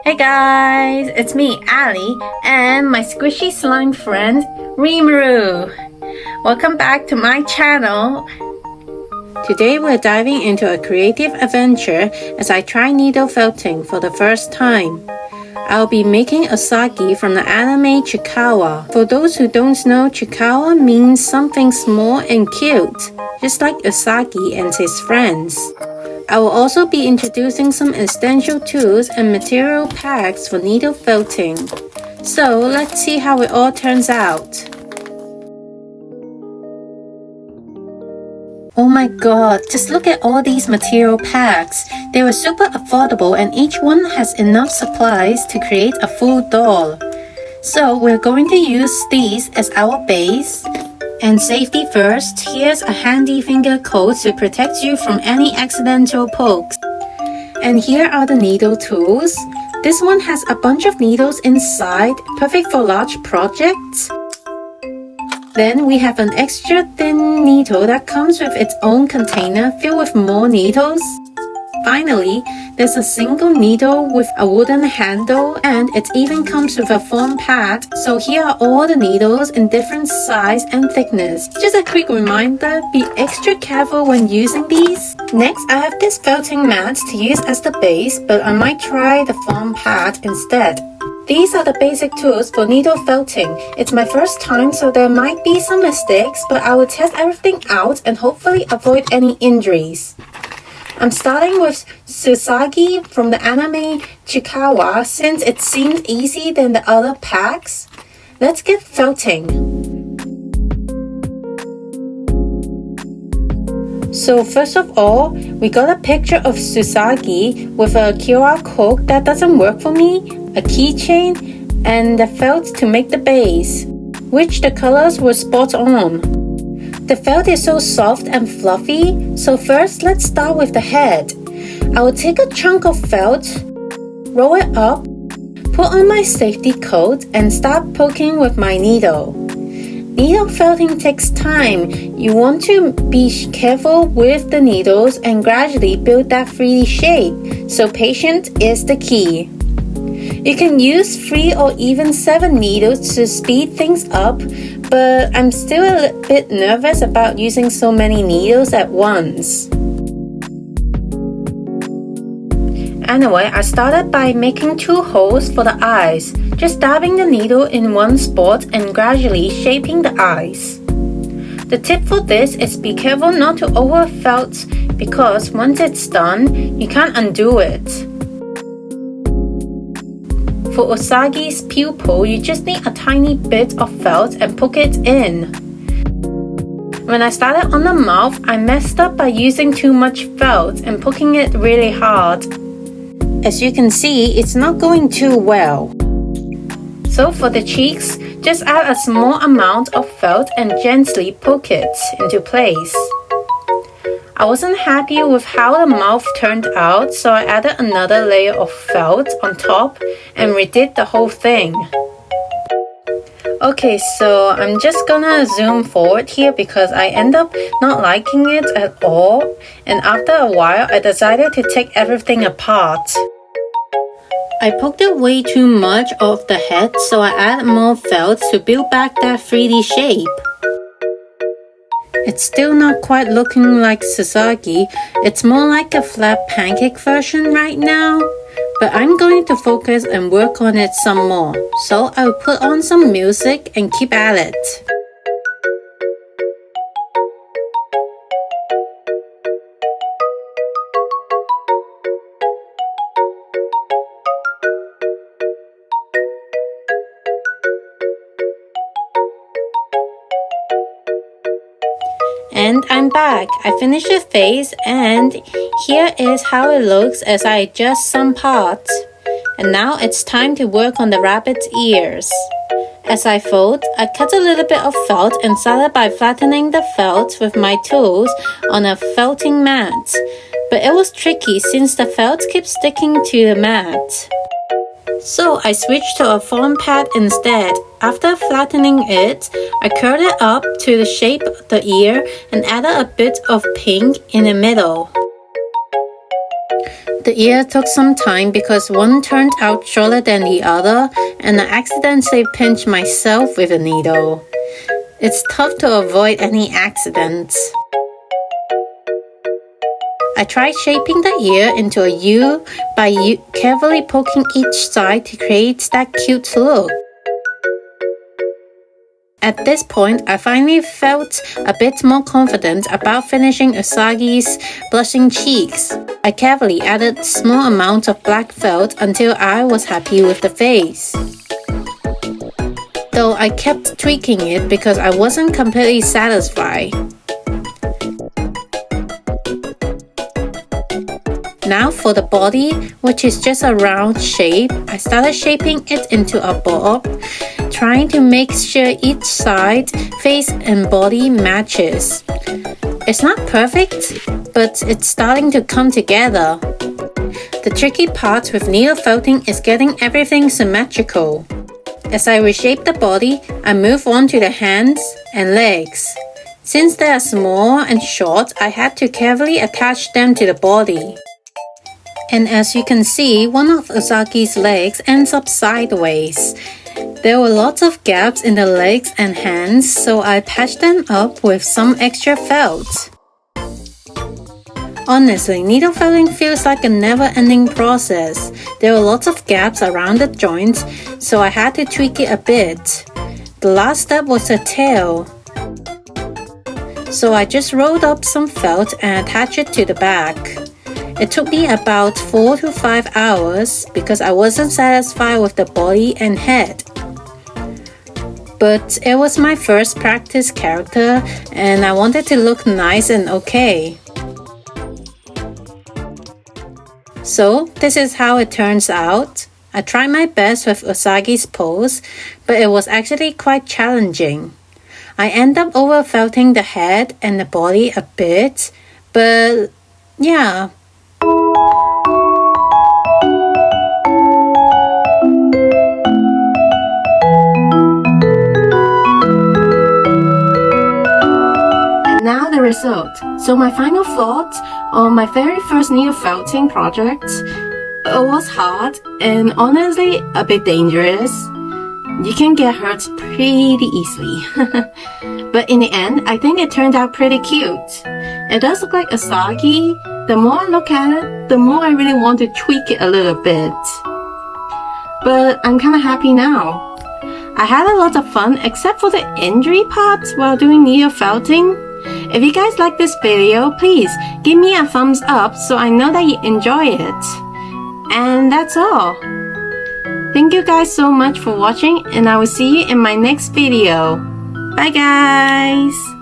Hey guys, it's me, Ali, and my squishy slime friend, Rimuru. Welcome back to my channel. Today we're diving into a creative adventure as I try needle felting for the first time. I'll be making usagi from the anime Chiikawa. For those who don't know, Chiikawa means something small and cute, just like Usagi and his friends. I will also be introducing some essential tools and material packs for needle felting. So let's see how it all turns out. Oh my god, just look at all these material packs. They were super affordable and each one has enough supplies to create a full doll. So we're going to use these as our base. And safety first, here's a handy finger coat to protect you from any accidental pokes. And here are the needle tools. This one has a bunch of needles inside, perfect for large projects. Then we have an extra thin needle that comes with its own container filled with more needles. Finally, there's a single needle with a wooden handle and it even comes with a foam pad. So here are all the needles in different size and thickness. Just a quick reminder, be extra careful when using these. Next, I have this felting mat to use as the base, but I might try the foam pad instead. These are the basic tools for needle felting. It's my first time, so there might be some mistakes, but I will test everything out and hopefully avoid any injuries. I'm starting with Usagi from the anime Chiikawa since it seems easier than the other packs. Let's get felting. So first of all, we got a picture of Usagi with a QR code that doesn't work for me, a keychain, and the felt to make the base, which the colors were spot on. The felt is so soft and fluffy, so first let's start with the head. I will take a chunk of felt, roll it up, put on my safety coat, and start poking with my needle. Needle felting takes time. You want to be careful with the needles and gradually build that 3D shape, so patience is the key. You can use 3 or even 7 needles to speed things up, but I'm still a bit nervous about using so many needles at once. Anyway, I started by making 2 holes for the eyes, just dabbing the needle in one spot and gradually shaping the eyes. The tip for this is be careful not to over-felt because once it's done, you can't undo it. For Usagi's pupil, you just need a tiny bit of felt and poke it in. When I started on the mouth, I messed up by using too much felt and poking it really hard. As you can see, it's not going too well. So for the cheeks, just add a small amount of felt and gently poke it into place. I wasn't happy with how the mouth turned out, so I added another layer of felt on top and redid the whole thing. Okay, so I'm just gonna zoom forward here because I end up not liking it at all, and after a while I decided to take everything apart. I poked it way too much off the head, so I added more felt to build back that 3D shape. It's still not quite looking like Usagi, it's more like a flat pancake version right now. But I'm going to focus and work on it some more, so I'll put on some music and keep at it. And I'm back. I finished the face and here is how it looks as I adjust some parts. And now it's time to work on the rabbit's ears. As I fold, I cut a little bit of felt and started by flattening the felt with my tools on a felting mat. But it was tricky since the felt keeps sticking to the mat. So I switched to a foam pad instead. After flattening it, I curled it up to the shape of the ear and added a bit of pink in the middle. The ear took some time because one turned out shorter than the other, and I accidentally pinched myself with a needle. It's tough to avoid any accidents. I tried shaping the ear into a U by carefully poking each side to create that cute look. At this point, I finally felt a bit more confident about finishing USAGI'S blushing cheeks. I carefully added small amounts of black felt until I was happy with the face. Though I kept tweaking it because I wasn't completely satisfied. Now for the body, which is just a round shape, I started shaping it into a bob, trying to make sure each side, face and body matches. It's not perfect, but it's starting to come together. The tricky part with needle felting is getting everything symmetrical. As I reshape the body, I move on to the hands and legs. Since they are small and short, I had to carefully attach them to the body. And as you can see, one of USAGI'S legs ends up sideways. There were lots of gaps in the legs and hands, so I patched them up with some extra felt. Honestly, needle felting feels like a never-ending process. There were lots of gaps around the joints, so I had to tweak it a bit. The last step was the tail. So I just rolled up some felt and attached it to the back. It took me about 4 to 5 hours because I wasn't satisfied with the body and head. But it was my first practice character and I wanted to look nice and okay. So this is how it turns out. I tried my best with USAGI'S pose, but it was actually quite challenging. I end up over felting the head and the body a bit, but yeah. Now the result. So my final thoughts on my very first needle felting project. It was hard and honestly a bit dangerous. You can get hurt pretty easily. But in the end, I think it turned out pretty cute. It does look like USAGI. The more I look at it, the more I really want to tweak it a little bit. But I'm kind of happy now. I had a lot of fun except for the injury part while doing needle felting. If you guys like this video, please give me a thumbs up so I know that you enjoy it. And that's all. Thank you guys so much for watching and I will see you in my next video. Bye guys!